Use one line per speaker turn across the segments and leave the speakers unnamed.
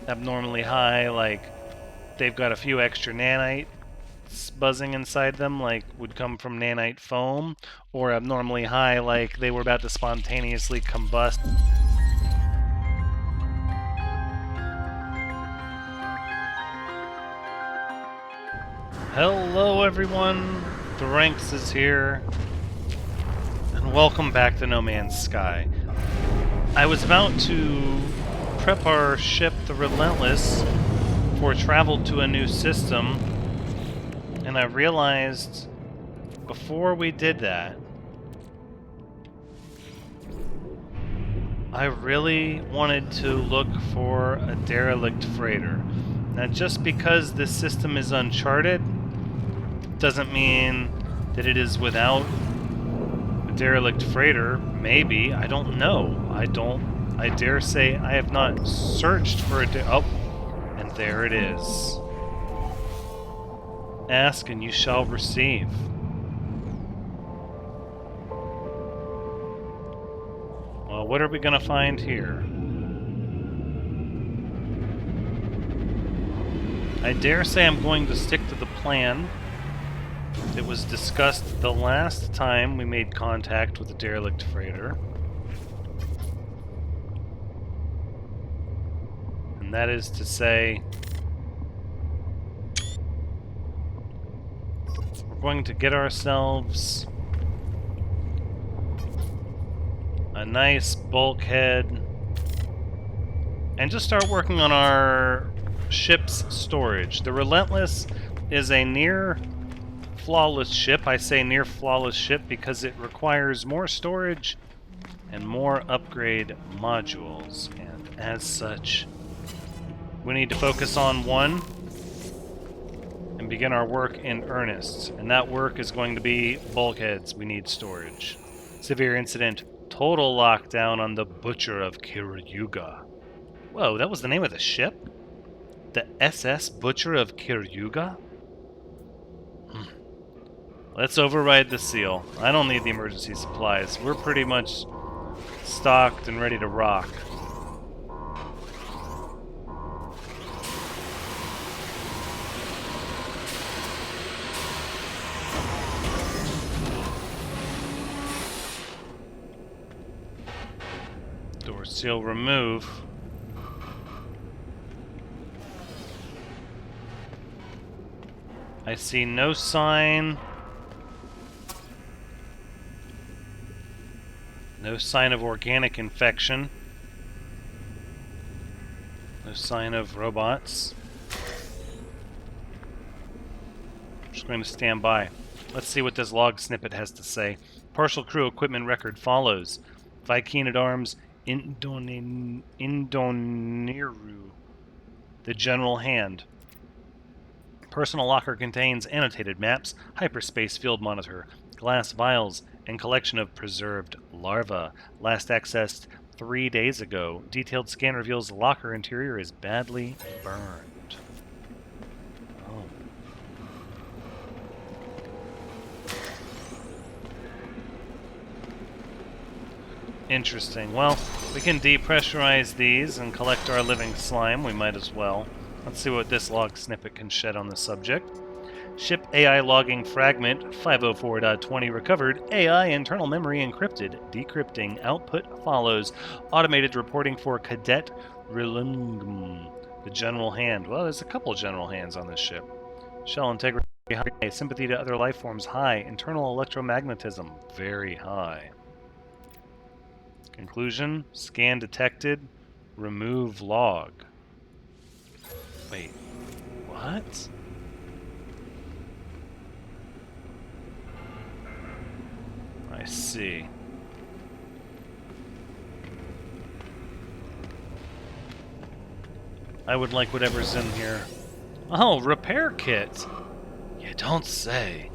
abnormally high, like they've got a few extra nanites buzzing inside them, like would come from nanite foam, or abnormally high, like they were about to spontaneously combust. Hello everyone, Dranks is here, and welcome back to No Man's Sky. I was about to prep our ship, the Relentless, for travel to a new system, and I realized before we did that, I really wanted to look for a derelict freighter. Now, just because this system is uncharted doesn't mean that it is without a derelict freighter. Maybe. I don't know. I dare say I have not searched for a oh, and there it is. Ask and you shall receive. Well, what are we going to find here? I dare say I'm going to stick to the plan that was discussed the last time we made contact with the derelict freighter. And that is to say, we're going to get ourselves a nice bulkhead and just start working on our ship's storage. The Relentless is a near flawless ship. I say near flawless ship because it requires more storage and more upgrade modules, and as such we need to focus on one and begin our work in earnest, and that work is going to be bulkheads. We need storage. Severe incident. Total lockdown on the Butcher of Kiryuga. Whoa, that was the name of the ship? The SS Butcher of Kiryuga? Let's override the seal. I don't need the emergency supplies. We're pretty much stocked and ready to rock. Door seal remove. I see no sign. No sign of organic infection. No sign of robots. I'm just going to stand by. Let's see what this log snippet has to say. Partial crew equipment record follows. Viking at arms, Indoniru. The general hand. Personal locker contains annotated maps, hyperspace field monitor, glass vials, and collection of preserved larvae. Last accessed 3 days ago. Detailed scan reveals the locker interior is badly burned. Oh. Interesting. Well, we can depressurize these and collect our living slime. We might as well. Let's see what this log snippet can shed on the subject. Ship AI logging fragment 504.20 recovered. AI internal memory encrypted. Decrypting output follows. Automated reporting for Cadet Relentless. The general hand. Well, there's a couple general hands on this ship. Shell integrity high. Sympathy to other life forms high. Internal electromagnetism very high. Conclusion: scan detected. Remove log. Wait, what? I see. I would like whatever's in here. Oh, repair kit! You don't say.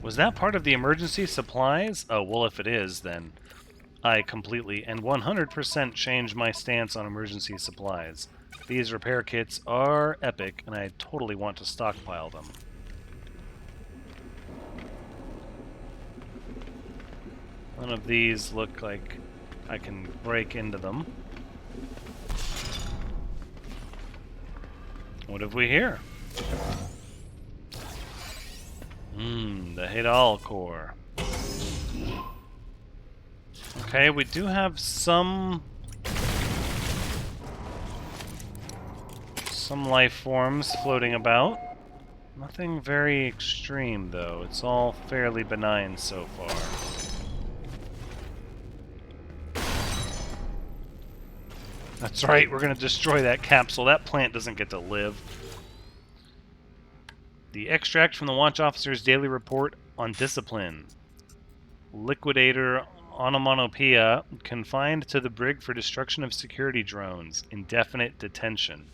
Was that part of the emergency supplies? Oh, well, if it is, then I completely and 100% change my stance on emergency supplies. These repair kits are epic, and I totally want to stockpile them. None of these look like I can break into them. What have we here? The Hadal core. Okay, we do have some life forms floating about. Nothing very extreme, though. It's all fairly benign so far. That's right, we're going to destroy that capsule. That plant doesn't get to live. The extract from the Watch Officer's daily report on discipline. Liquidator onomatopoeia confined to the brig for destruction of security drones. Indefinite detention.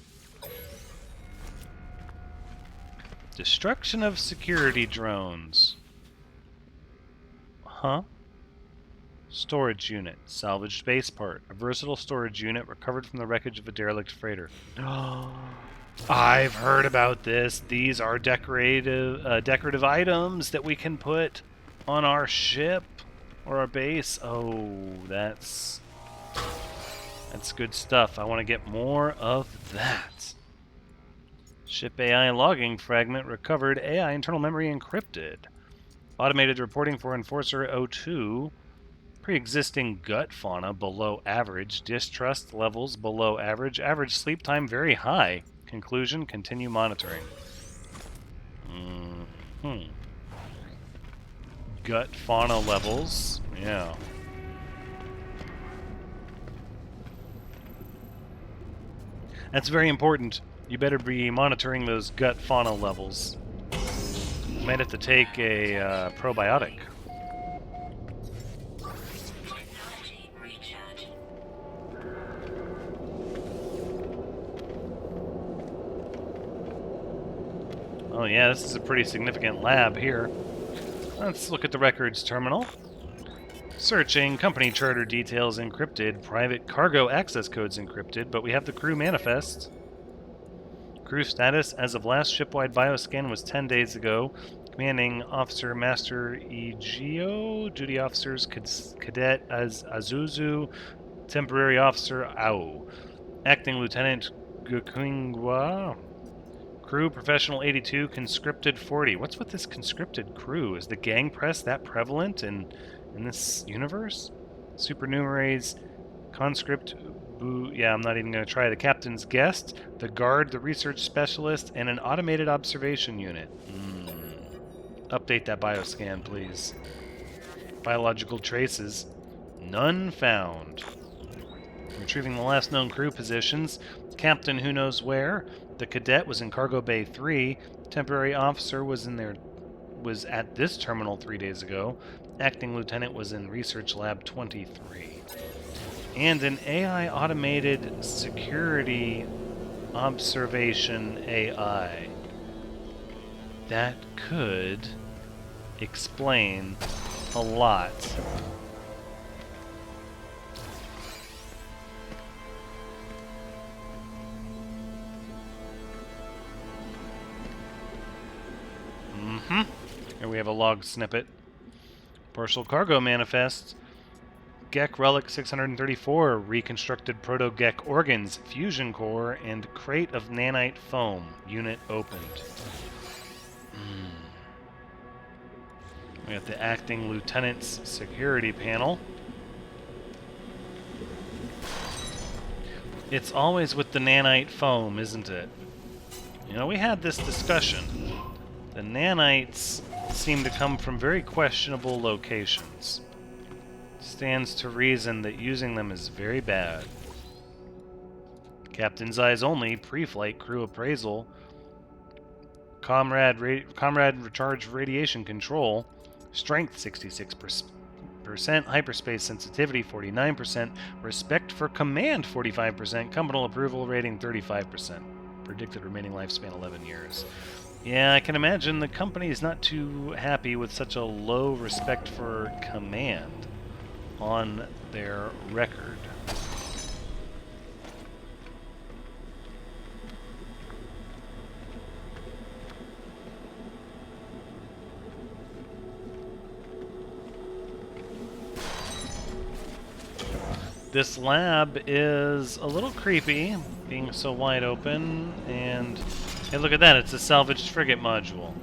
Destruction of security drones. Huh? Storage unit. Salvaged base part. A versatile storage unit recovered from the wreckage of a derelict freighter. I've heard about this. These are decorative items that we can put on our ship or our base. Oh, that's good stuff. I want to get more of that. Ship AI logging fragment recovered. AI internal memory encrypted. Automated reporting for Enforcer 02. Pre-existing gut fauna below average. Distrust levels below average. Average sleep time very high. Conclusion, continue monitoring. Gut fauna levels. Yeah. That's very important. You better be monitoring those gut fauna levels. Might have to take a probiotic. Oh yeah, this is a pretty significant lab here. Let's look at the records terminal. Searching, company charter details encrypted, private cargo access codes encrypted, but we have the crew manifest. Crew status as of last shipwide bioscan was 10 days ago. Commanding Officer Master Egeo, Duty Officers Cadet as Azuzu, Temporary Officer Ao, Acting Lieutenant Gukingwa, Crew Professional 82, Conscripted 40. What's with this conscripted crew? Is the gang press that prevalent in this universe? Supernumeraries, conscript. Yeah, I'm not even going to try. The captain's guest, the guard, the research specialist, and an automated observation unit. Update that bioscan, please. Biological traces. None found. Retrieving the last known crew positions. Captain who knows where. The cadet was in Cargo Bay 3. Temporary officer was at this terminal 3 days ago. Acting lieutenant was in Research Lab 23. And an AI automated security observation AI. That could explain a lot. Here we have a log snippet. Partial cargo manifest. Gek Relic 634, reconstructed proto-Gek organs, fusion core, and crate of nanite foam. Unit opened. We have the acting lieutenant's security panel. It's always with the nanite foam, isn't it? You know, we had this discussion. The nanites seem to come from very questionable locations. Stands to reason that using them is very bad. Captain's eyes only, pre-flight crew appraisal, comrade recharge radiation control, strength 66%, hyperspace sensitivity 49%, respect for command 45%, company approval rating 35%, predicted remaining lifespan 11 years. Yeah, I can imagine the company is not too happy with such a low respect for command on their record. This lab is a little creepy. being so wide open, and hey, look at that, it's a salvaged frigate module.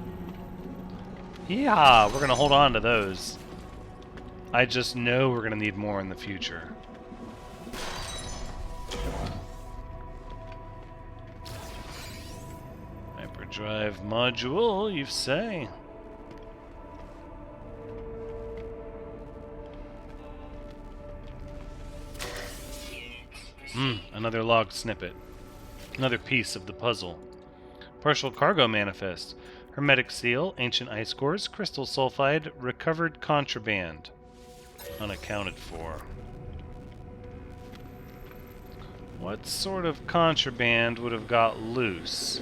Yeah, we're gonna hold on to those. I just know we're gonna need more in the future. Hyperdrive module, you say? Another log snippet. Another piece of the puzzle. Partial cargo manifest. Hermetic seal, ancient ice cores, crystal sulfide, recovered contraband. Unaccounted for. What sort of contraband would have got loose?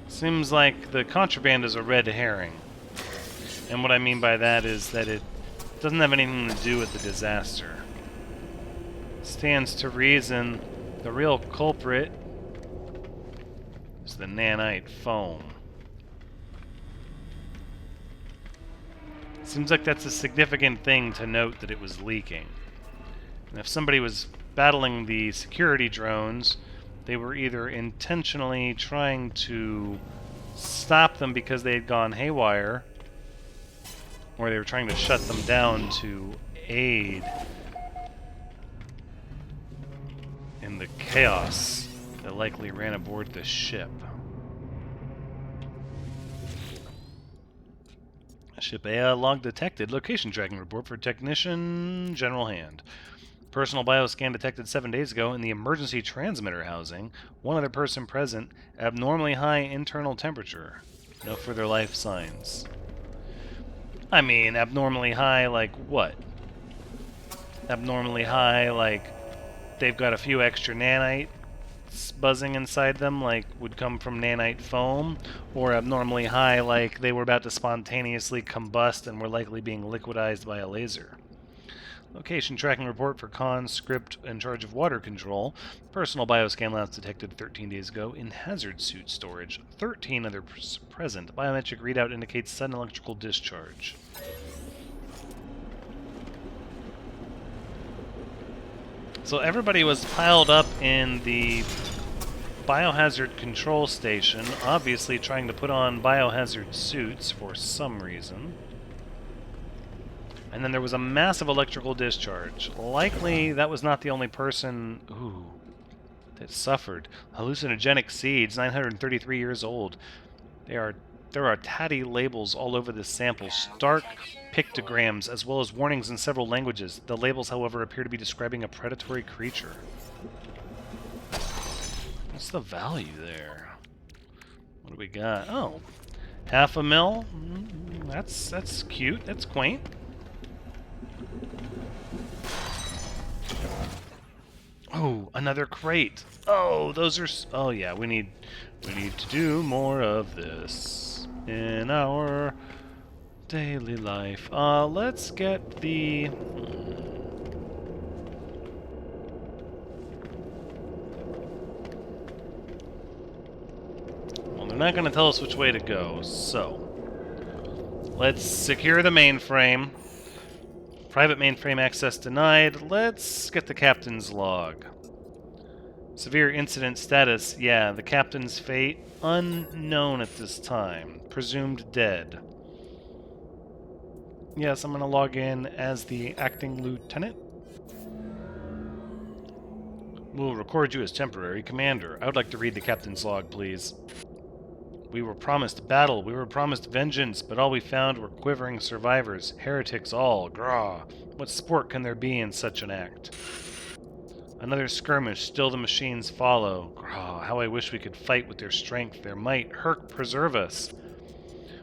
Seems like the contraband is a red herring. And what I mean by that is that it doesn't have anything to do with the disaster. Stands to reason the real culprit is the nanite foam. Seems like that's a significant thing to note, that it was leaking. And if somebody was battling the security drones, they were either intentionally trying to stop them because they had gone haywire, or they were trying to shut them down to aid in the chaos that likely ran aboard the ship. Ship AI log detected. Location tracking report for technician General Hand. Personal bioscan detected 7 days ago in the emergency transmitter housing. One other person present. Abnormally high internal temperature. No further life signs. I mean, abnormally high like what? Abnormally high like they've got a few extra nanites buzzing inside them like would come from nanite foam, or abnormally high like they were about to spontaneously combust and were likely being liquidized by a laser. Location tracking report for conscript in charge of water control. Personal bioscan labs detected 13 days ago in hazard suit storage. 13 others present. Biometric readout indicates sudden electrical discharge. So everybody was piled up in the biohazard control station, obviously trying to put on biohazard suits for some reason. And then there was a massive electrical discharge. Likely that was not the only person that suffered. Hallucinogenic seeds, 933 years old. There are tatty labels all over the sample, stark pictograms, as well as warnings in several languages. The labels, however, appear to be describing a predatory creature. What's the value there? What do we got? Oh, $500,000. That's cute. That's quaint. Oh, another crate. Oh, those are. Oh yeah, we need to do more of this in our daily life. Let's get the. Well, they're not going to tell us which way to go, so let's secure the mainframe. Private mainframe access denied. Let's get the captain's log. Severe incident status. Yeah, the captain's fate unknown at this time. Presumed dead. Yes, I'm going to log in as the acting lieutenant. We'll record you as temporary commander. I would like to read the captain's log, please. We were promised battle, we were promised vengeance, but all we found were quivering survivors, heretics all, grah. What sport can there be in such an act? Another skirmish, still the machines follow. Grah, how I wish we could fight with their strength, their might. Herc, preserve us.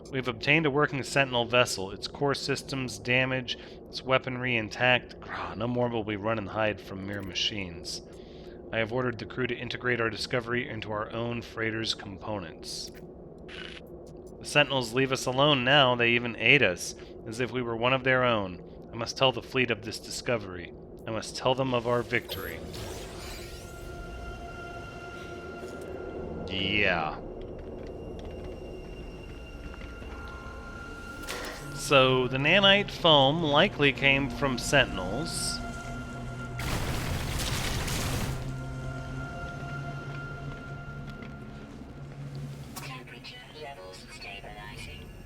We have obtained a working sentinel vessel, its core systems damaged, its weaponry intact. Grah, no more will we run and hide from mere machines. I have ordered the crew to integrate our discovery into our own freighter's components. The Sentinels leave us alone now. They even aid us, as if we were one of their own. I must tell the fleet of this discovery. I must tell them of our victory. Yeah. So, the nanite foam likely came from Sentinels.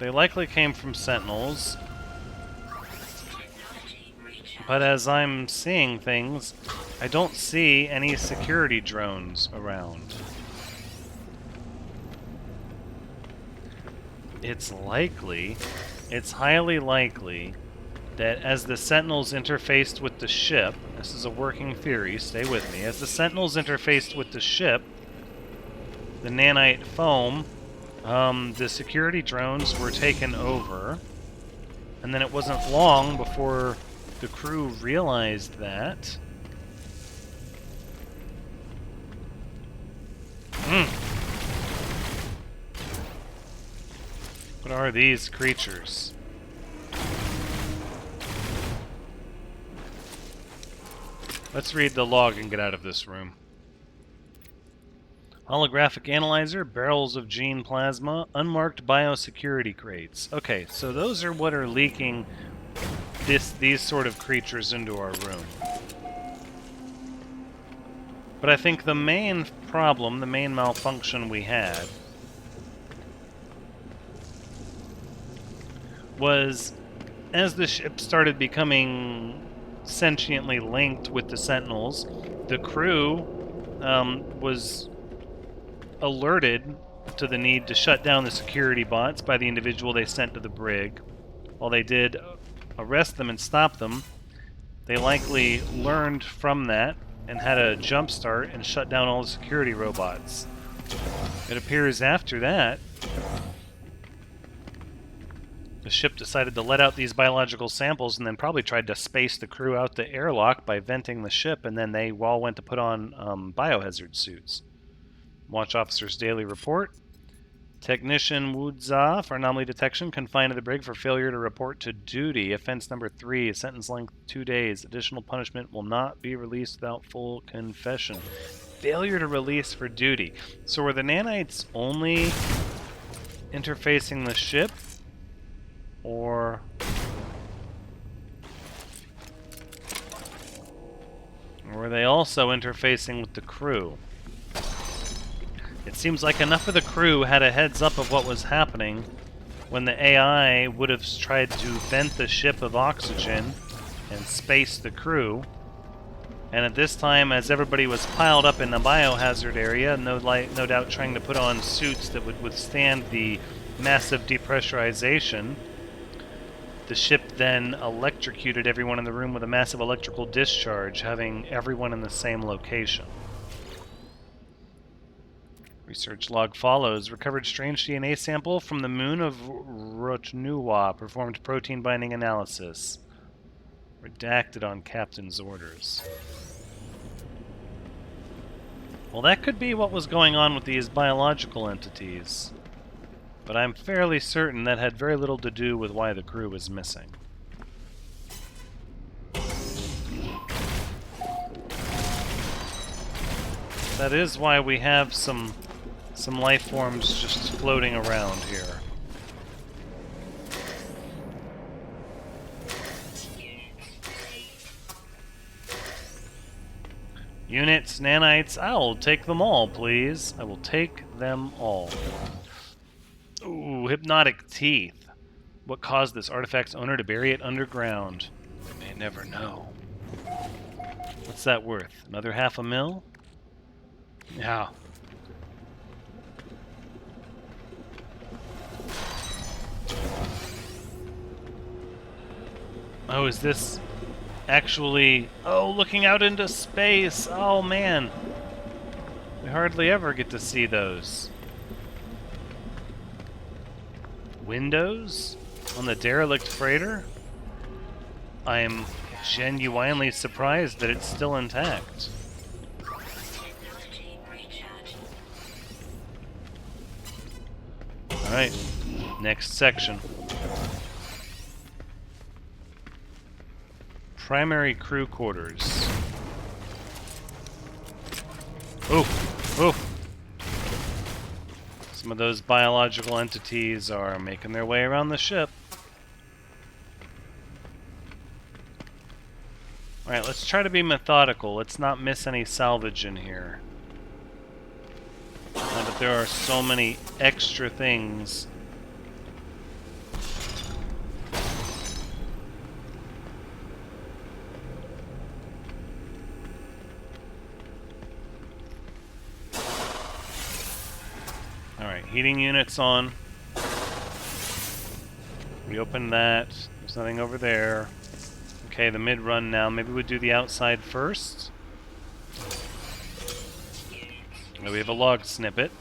They likely came from sentinels. But as I'm seeing things, I don't see any security drones around. It's highly likely, that as the sentinels interfaced with the ship, this is a working theory, stay with me, as the sentinels interfaced with the ship, the nanite foam, the security drones were taken over, and then it wasn't long before the crew realized that. What are these creatures? Let's read the log and get out of this room. Holographic analyzer, barrels of gene plasma, unmarked biosecurity crates. Okay, so those are what are leaking these sort of creatures into our room. But I think the main problem, the main malfunction we had, was as the ship started becoming sentiently linked with the sentinels, the crew was alerted to the need to shut down the security bots by the individual they sent to the brig. While they did arrest them and stop them, they likely learned from that and had a jump start and shut down all the security robots. It appears after that, the ship decided to let out these biological samples and then probably tried to space the crew out the airlock by venting the ship, and then they all went to put on biohazard suits. Watch Officer's Daily Report. Technician Woodzah for anomaly detection confined to the brig for failure to report to duty. Offense number 3, sentence length 2 days. Additional punishment will not be released without full confession. Failure to release for duty. So were the nanites only interfacing the ship? Or were they also interfacing with the crew? It seems like enough of the crew had a heads up of what was happening when the AI would have tried to vent the ship of oxygen and space the crew. And at this time, as everybody was piled up in the biohazard area, no doubt trying to put on suits that would withstand the massive depressurization, the ship then electrocuted everyone in the room with a massive electrical discharge, having everyone in the same location. Research log follows. Recovered strange DNA sample from the moon of Rotnuwa. Performed protein binding analysis. Redacted on captain's orders. Well, that could be what was going on with these biological entities. But I'm fairly certain that had very little to do with why the crew was missing. That is why we have some life forms just floating around here. Units, nanites, I will take them all, please. I will take them all. Ooh, hypnotic teeth. What caused this artifact's owner to bury it underground? We may never know. What's that worth? Another $500,000? Yeah. Oh, is this actually... Oh, looking out into space! Oh, man. We hardly ever get to see those. Windows on the derelict freighter? I am genuinely surprised that it's still intact. Alright, next section. Primary crew quarters. Oh! Some of those biological entities are making their way around the ship. Alright, let's try to be methodical. Let's not miss any salvage in here. Now that there are so many extra things heating units on. We open that. There's nothing over there. Okay, the mid-run now. Maybe we'll do the outside first. We have a log snippet.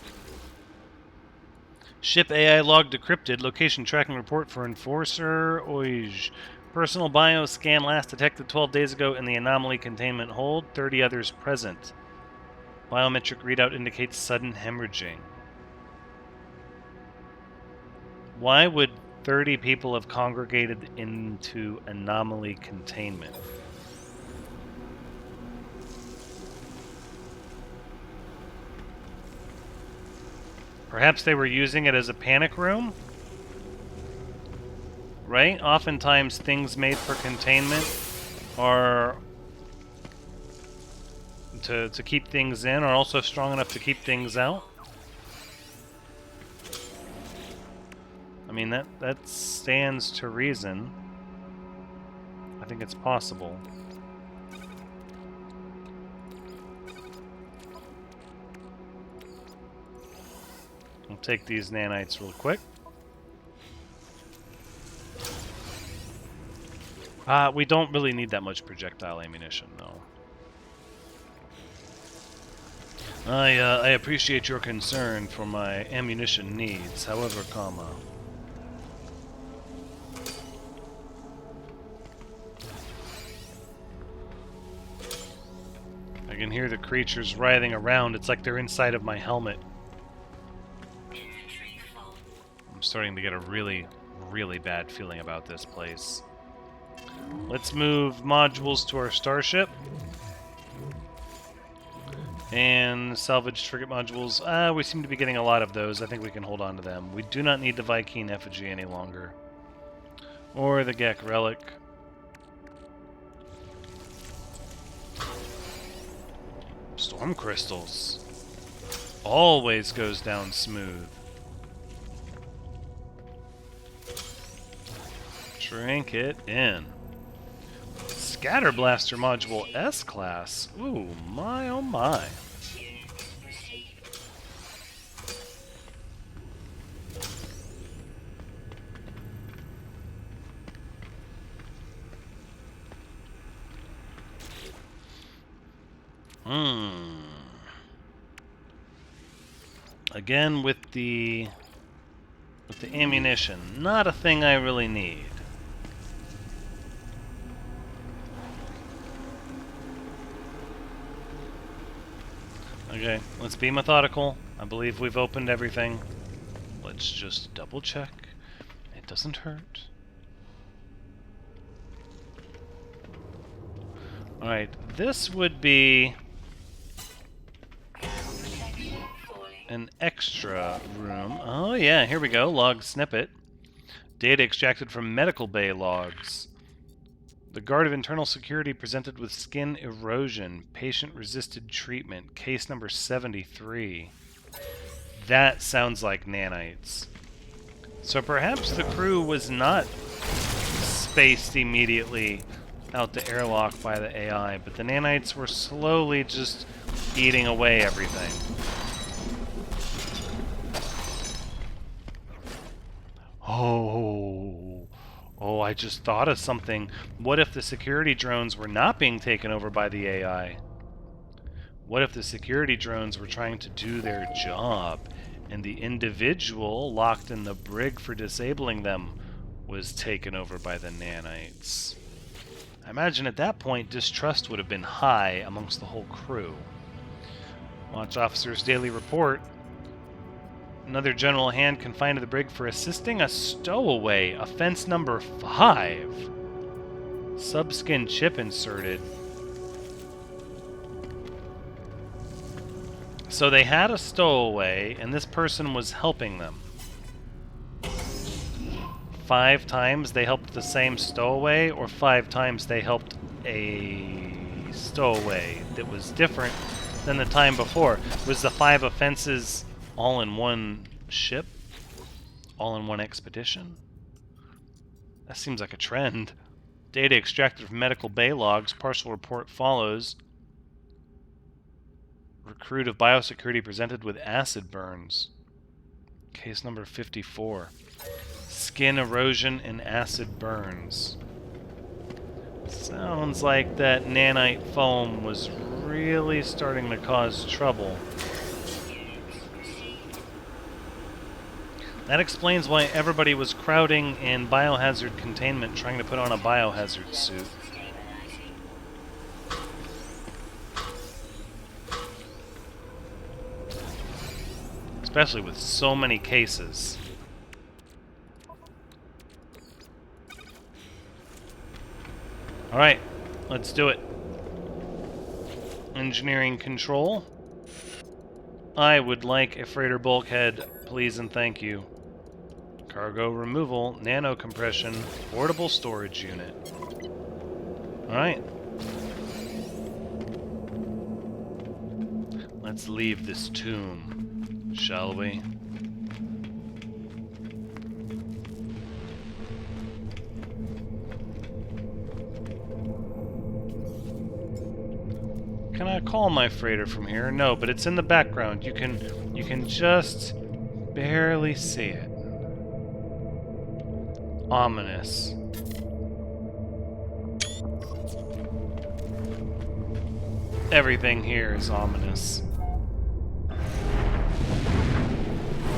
Ship AI log decrypted. Location tracking report for Enforcer. Oij. Personal bio scan last detected 12 days ago in the anomaly containment hold. 30 others present. Biometric readout indicates sudden hemorrhaging. Why would 30 people have congregated into anomaly containment? Perhaps they were using it as a panic room? Right? Oftentimes things made for containment are to keep things in are also strong enough to keep things out. I mean, that stands to reason. I think it's possible. I'll take these nanites real quick. We don't really need that much projectile ammunition, though. I appreciate your concern for my ammunition needs, however, I can hear the creatures writhing around. It's like they're inside of my helmet. I'm starting to get a really, really bad feeling about this place. Let's move modules to our starship. And salvaged frigate modules. We seem to be getting a lot of those. I think we can hold on to them. We do not need the Viking effigy any longer. Or the Gek relic. Storm crystals. Always goes down smooth. Shrink it in. Scatter Blaster module S-Class. Ooh, my oh my. Again with the ammunition. Not a thing I really need. Okay, let's be methodical. I believe we've opened everything. Let's just double check. It doesn't hurt. Alright, this would be an extra room. Oh yeah, here we go. Log snippet. Data extracted from medical bay logs. The guard of internal security presented with skin erosion. Patient-resisted treatment. Case number 73. That sounds like nanites. So perhaps the crew was not spaced immediately out the airlock by the AI, but the nanites were slowly just eating away everything. Oh, I just thought of something. What if the security drones were not being taken over by the AI? What if the security drones were trying to do their job, and the individual locked in the brig for disabling them was taken over by the nanites? I imagine at that point distrust would have been high amongst the whole crew. Launch Officer's Daily Report. Another general hand confined to the brig for assisting a stowaway. Offense number 5. Subskin chip inserted. So they had a stowaway, and this person was helping them. 5 times they helped the same stowaway, or 5 times they helped a stowaway that was different than the time before? Was the 5 offenses all in one ship? All in one expedition? That seems like a trend. Data extracted from medical bay logs. Partial report follows. Recruit of biosecurity presented with acid burns. Case number 54. Skin erosion and acid burns. Sounds like that nanite foam was really starting to cause trouble. That explains why everybody was crowding in biohazard containment trying to put on a biohazard suit. Especially with so many cases. Alright, let's do it. Engineering control. I would like a freighter bulkhead, please and thank you. Cargo removal, nano compression, portable storage unit. Alright. Let's leave this tomb, shall we? Can I call my freighter from here? No, but it's in the background. You can just barely see it. Ominous. Everything here is ominous.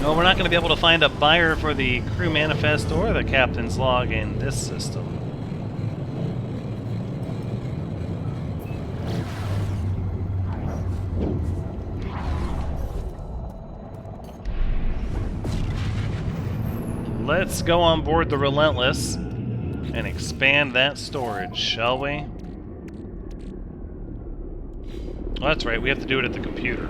No, we're not going to be able to find a buyer for the crew manifest or the captain's log in this system. Let's go on board the Relentless and expand that storage, shall we? Oh, that's right, we have to do it at the computer.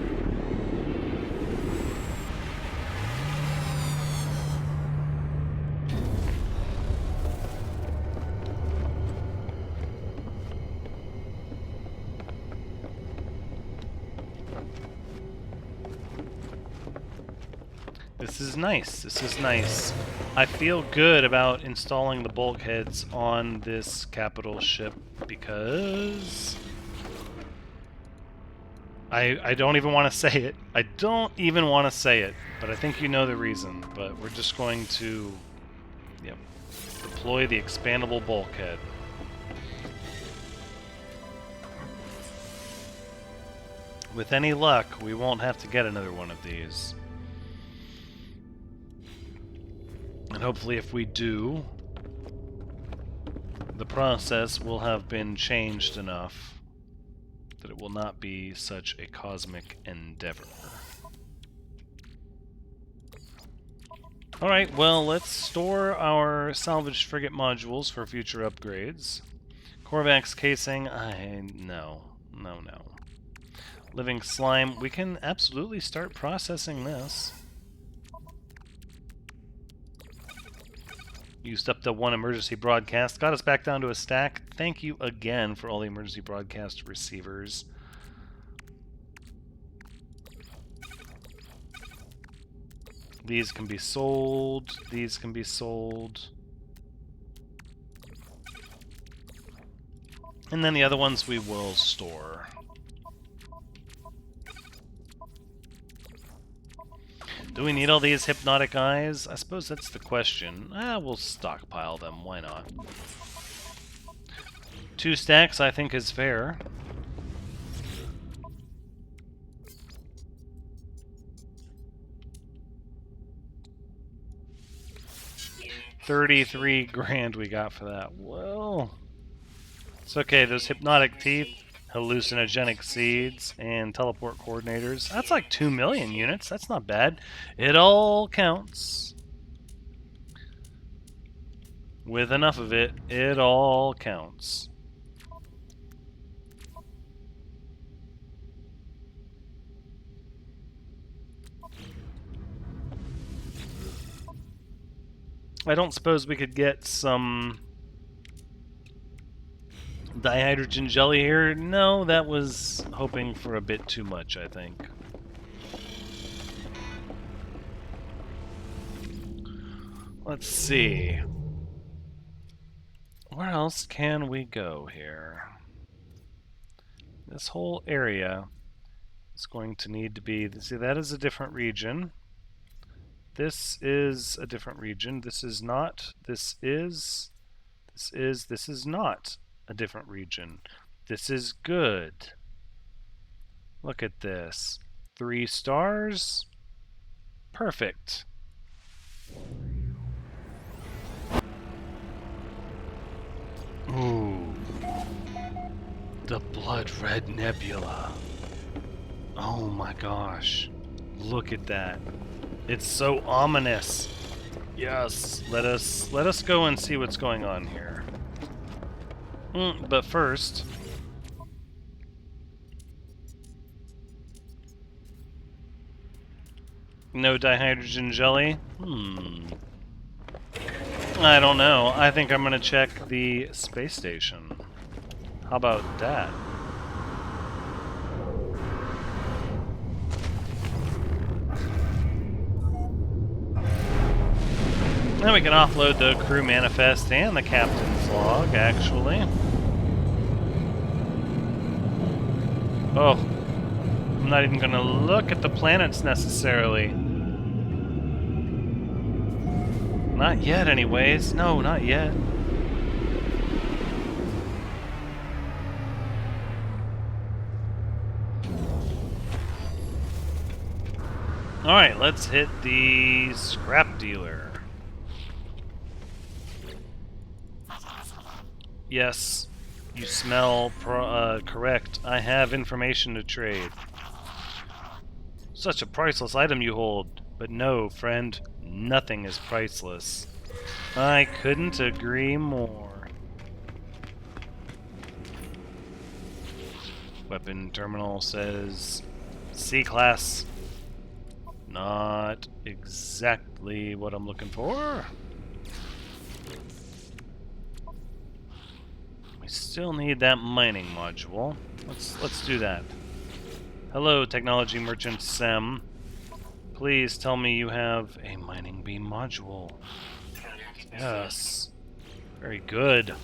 This is nice. This is nice. I feel good about installing the bulkheads on this capital ship because I don't even want to say it. I don't even want to say it, but I think you know the reason. But we're just going to, yep, deploy the expandable bulkhead. With any luck, we won't have to get another one of these. And hopefully if we do, the process will have been changed enough that it will not be such a cosmic endeavor. Alright, well, let's store our salvaged frigate modules for future upgrades. Korvax casing, no. Living slime, we can absolutely start processing this. Used up the one emergency broadcast. Got us back down to a stack. Thank you again for all the emergency broadcast receivers. These can be sold. These can be sold. And then the other ones we will store. Do we need all these hypnotic eyes? I suppose that's the question. We'll stockpile them. Why not? 2 stacks, I think, is fair. $33 grand we got for that. Well, it's okay. Those hypnotic teeth, hallucinogenic seeds, and teleport coordinators. That's like 2 million units. That's not bad. It all counts. With enough of it, it all counts. I don't suppose we could get some dihydrogen jelly here? No, that was hoping for a bit too much, I think. Let's see. Where else can we go here? This whole area is going to need to be... See, that is a different region. This is a different region. This is not. This is not a different region. This is good. Look at this. 3 stars. Perfect. Ooh. The Blood Red Nebula. Oh my gosh. Look at that. It's so ominous. Yes, let us go and see what's going on here. But first, no dihydrogen jelly? I don't know. I think I'm gonna check the space station. How about that? Then we can offload the crew manifest and the captain's log, actually. Oh, I'm not even gonna look at the planets necessarily. Not yet, anyways. No, not yet. Alright, let's hit the scrap dealer. Yes, you smell correct. I have information to trade. Such a priceless item you hold. But no, friend, nothing is priceless. I couldn't agree more. Weapon terminal says C-class. Not exactly what I'm looking for. We still need that mining module. Let's do that. Hello, technology merchant Sem. Please tell me you have a mining beam module. Yes. Very good.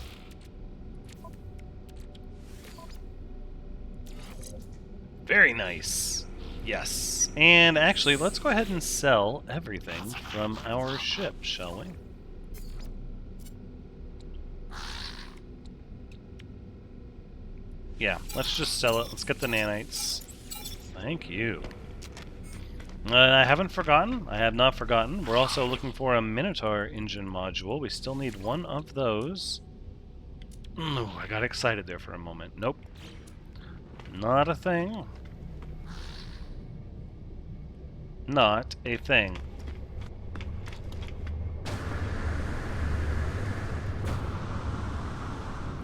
Very nice. Yes. And actually, let's go ahead and sell everything from our ship, shall we? Yeah, let's just sell it. Let's get the nanites. Thank you. I haven't forgotten. I have not forgotten. We're also looking for a Minotaur engine module. We still need one of those. Ooh, I got excited there for a moment. Nope. Not a thing. Not a thing.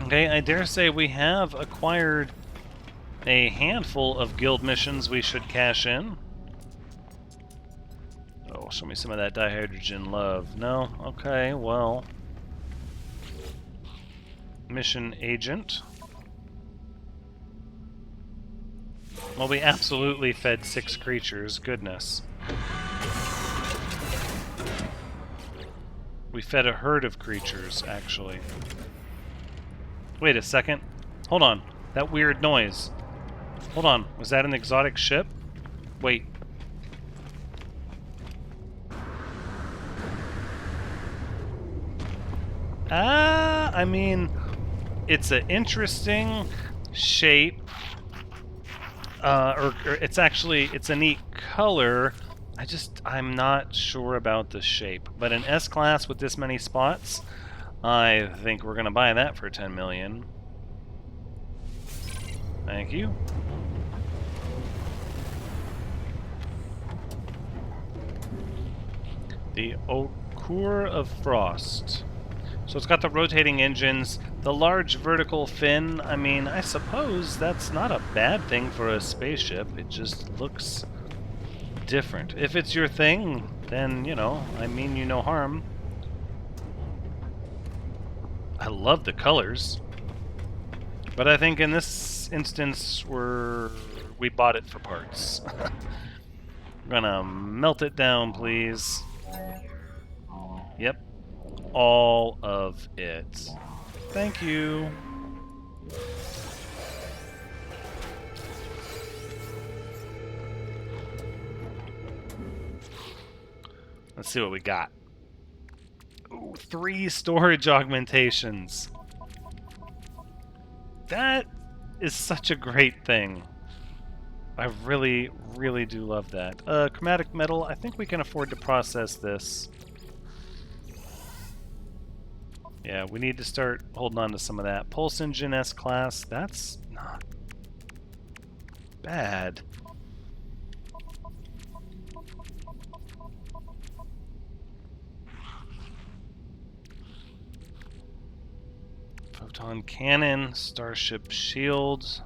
Okay, I dare say we have acquired a handful of guild missions we should cash in. Oh, show me some of that dihydrogen love. No? Okay, well. Mission agent. Well, we absolutely fed 6 creatures. Goodness. We fed a herd of creatures, actually. Wait a second. Hold on. That weird noise. Hold on. Was that an exotic ship? Wait. I mean, it's an interesting shape. Or it's a neat color. I'm not sure about the shape. But an S-Class with this many spots, I think we're going to buy that for 10 million. Thank you. The Okur of Frost. So it's got the rotating engines, the large vertical fin. I mean, I suppose that's not a bad thing for a spaceship. It just looks different. If it's your thing, then, you know, I mean you no harm. I love the colors. But I think in this instance, we bought it for parts. We're gonna melt it down, please. Yep. All of it. Thank you. Let's see what we got. Ooh, 3 storage augmentations. That is such a great thing. I really, really do love that. Chromatic metal, I think we can afford to process this. Yeah, we need to start holding on to some of that. Pulse Engine S-Class, that's not bad. Photon Cannon, Starship Shield,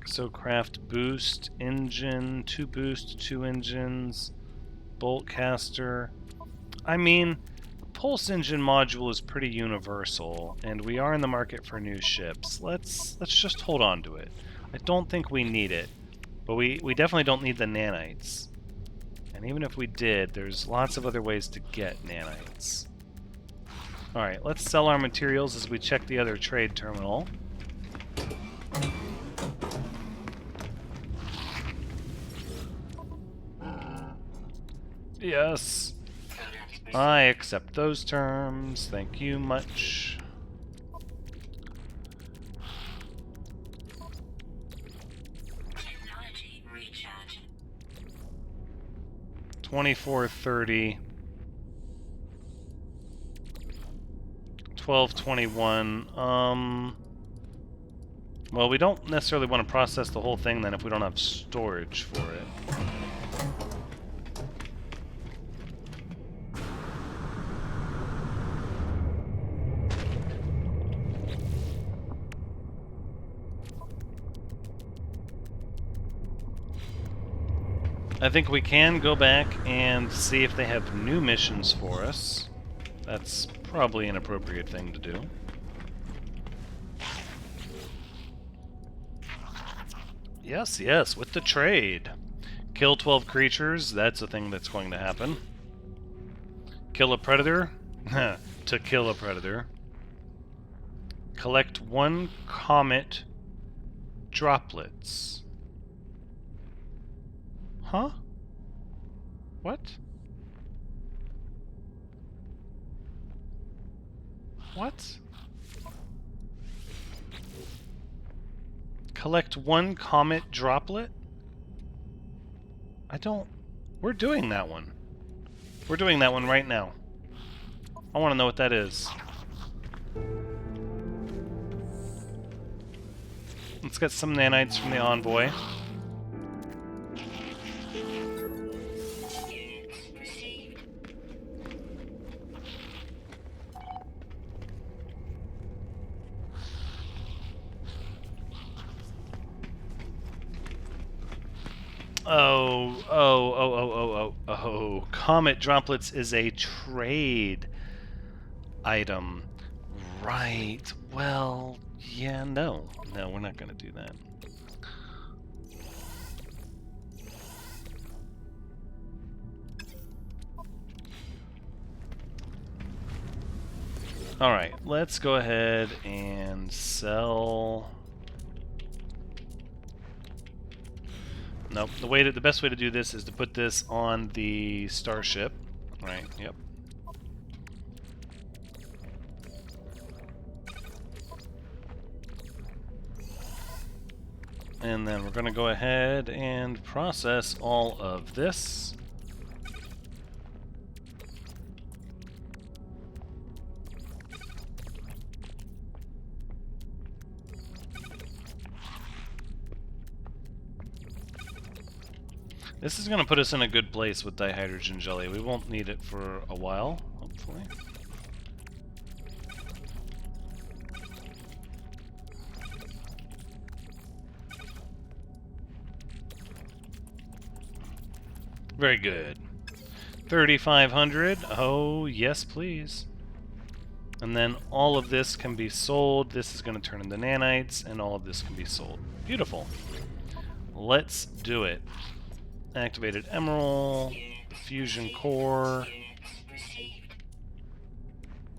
Exocraft Boost, Engine, 2 boost, 2 engines, Bolt Caster. I mean, Pulse Engine module is pretty universal, and we are in the market for new ships. Let's just hold on to it. I don't think we need it, but we definitely don't need the nanites. And even if we did, there's lots of other ways to get nanites. Alright, let's sell our materials as we check the other trade terminal. Yes. I accept those terms. Thank you much.
Technology recharge.
2430. 1221. Well, we don't necessarily want to process the whole thing then if we don't have storage for it. I think we can go back and see if they have new missions for us. That's probably an appropriate thing to do. Yes, yes, with the trade. Kill 12 creatures, that's a thing that's going to happen. Kill a predator? To kill a predator. Collect 1 comet droplets. Huh? What? What? Collect 1 comet droplet? I don't... We're doing that one. We're doing that one right now. I want to know what that is. Let's get some nanites from the envoy. Oh. Comet droplets is a trade item. Right. Well, yeah, no. No, we're not going to do that. Alright, let's go ahead and sell... Nope, the best way to do this is to put this on the starship. Right, yep. And then we're going to go ahead and process all of this. This is going to put us in a good place with dihydrogen jelly. We won't need it for a while, hopefully. Very good. 3,500. Oh, yes, please. And then all of this can be sold. This is going to turn into nanites, and all of this can be sold. Beautiful. Let's do it. Activated emerald, fusion core,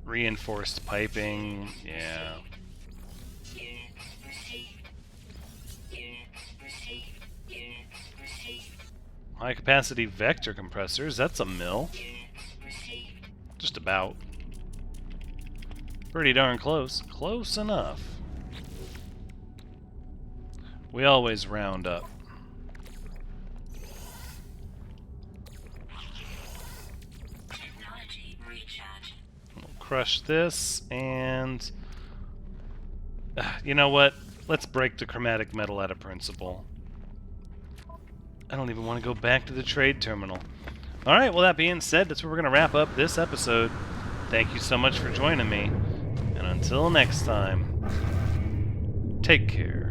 reinforced piping, yeah. High-capacity vector compressors. That's a mill. Just about. Pretty darn close. Close enough. We always round up. We'll crush this, and... you know what? Let's break the chromatic metal out of principle. I don't even want to go back to the trade terminal. Alright, well, that being said, that's where we're going to wrap up this episode. Thank you so much for joining me. And until next time, take care.